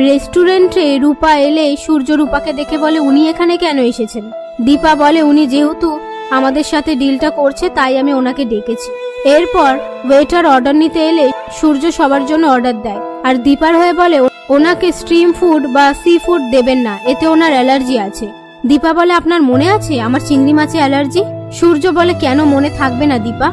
রেস্টুরেন্টে রূপা এলে সূর্য রূপাকে দেখে বলে, উনি এখানে কেন এসেছেন? দীপা বলে, উনি যেহেতু আমাদের সাথে ডিলটা করছে তাই আমি ওনাকে ডেকেছি। এরপর ওয়েটার অর্ডার নিতে এলে সূর্য সবার জন্য অর্ডার দেয় আর দীপার হয়ে বলে ওনাকে স্ট্রিম ফুড বা সি ফুড দেবেন না, এতে ওনার অ্যালার্জি আছে। দীপা বলে, আপনার মনে আছে আমার চিংড়ি মাছে অ্যালার্জি? সূর্য বলে, কেন মনে থাকবে না দীপা?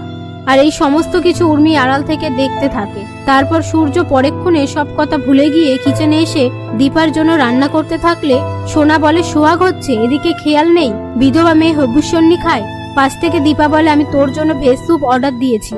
আর এই সমস্ত কিছু উর্মি আড়াল থেকে দেখতে থাকে। তারপর সূর্য পরেক্ষণে সব কথা ভুলে গিয়ে কিচেনে এসে দীপার জন্য রান্না করতে থাকলে সোনা বলে, সোহাগ হচ্ছে, এদিকে খেয়াল নেই বিধবা মেয়ে হবিষ্যন্নি খায়। পাশ থেকে দীপা বলে, আমি তোর জন্য ভেজ স্যুপ অর্ডার দিয়েছি।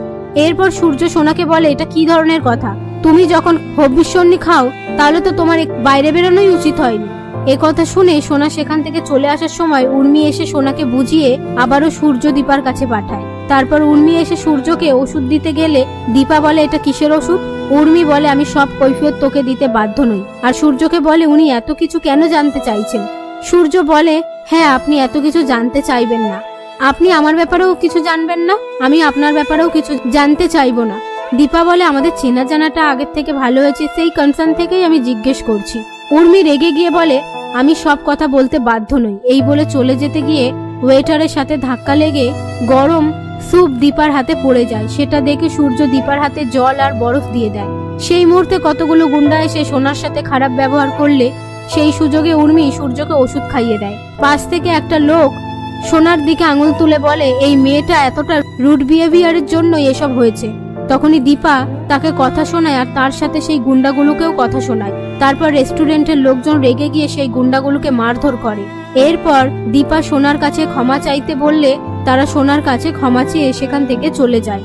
এরপর সূর্য সোনাকে বলে, এটা কি ধরনের কথা? তুমি যখন হবিষ্যন্নি খাও তাহলে তো তোমার বাইরে বেরোনোই উচিত হয়নি। এ কথা শুনে সোনা সেখান থেকে চলে আসার সময় উর্মি এসে সোনাকে বুঝিয়ে আবারও সূর্য দীপার কাছে পাঠায়। তারপর উর্মি এসে সূর্যকে ওষুধ দিতে গেলে দীপা বলে, এটা কিসের ওষুধ? উর্মি বলে, আমি সব কৈফিয়ত তোকে দিতে বাধ্য নই। আর সূর্যকে বলে, উনি এত কিছু কেন জানতে চাইছেন? সূর্য বলে, হ্যাঁ, আপনি এত কিছু জানতে চাইবেন না, আপনি আমার ব্যাপারেও কিছু জানবেন না, আমি আপনার ব্যাপারেও কিছু জানতে চাইবো না। দীপা বলে, আমাদের চেনা জানাটা আগের থেকে ভালো হয়েছে, সেই কনসার্ন থেকেই আমি জিজ্ঞেস করছি। উর্মি রেগে গিয়ে বলে, আমি সব কথা বলতে বাধ্য নই। এই বলে চলে যেতে গিয়ে ওয়েটারের সাথে ধাক্কা লেগে গরম স্যুপ দীপার হাতে পড়ে যায়। সেটা দেখে সূর্য দীপার হাতে জল আর বরফ দিয়ে দেয়। সেই মুহূর্তে কতগুলো গুন্ডা এসে সোনার সাথে খারাপ ব্যবহার করলে সেই সুযোগে উর্মি সূর্যকে ওষুধ খাইয়ে দেয়। পাশ থেকে একটা লোক সোনার দিকে আঙুল তুলে বলে, এই মেয়েটা এতটা রুড বিহেভিয়ারের জন্য এসব হয়েছে। তখনই দীপা তাকে কথা শোনায় আর তার সাথে সেই গুন্ডাগুলোকেও কথা শোনায়। তারপর রেস্টুরেন্টের লোকজন রেগে গিয়ে সেই গুন্ডাগুলোকে মারধর করে। এরপর দীপা সোনার কাছে ক্ষমা চাইতে বললে তারা সোনার কাছে ক্ষমা চেয়ে সেখান থেকে চলে যায়।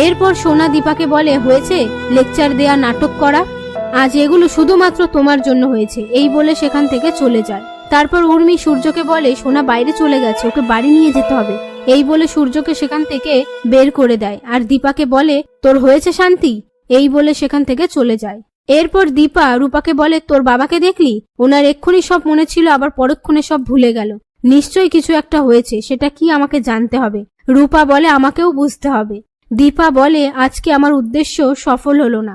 এরপর সোনা দীপাকে বলে, হয়েছে লেকচার দেয়া, নাটক করা, আজ এগুলো শুধুমাত্র তোমার জন্য হয়েছে। এই বলে সেখান থেকে চলে যায়। তারপর উর্মি সূর্যকে বলে, সোনা বাইরে চলে গেছে, ওকে বাড়ি নিয়ে যেতে হবে। এই বলে সূর্যকে সেখান থেকে বের করে দেয় আর দীপাকে বলে, তোর হয়েছে শান্তি? এই বলে সেখান থেকে চলে যায়। এরপর দীপা রূপাকে বলে, তোর বাবাকে দেখলি? ওনার এক্ষুনি সব মনে ছিল, আবার পরক্ষণে সব ভুলে গেল। নিশ্চয়ই কিছু একটা হয়েছে, সেটা কি আমাকে জানতে হবে। রূপা বলে, আমাকেও বুঝতে হবে। দীপা বলে, আজকে আমার উদ্দেশ্য সফল হলো না।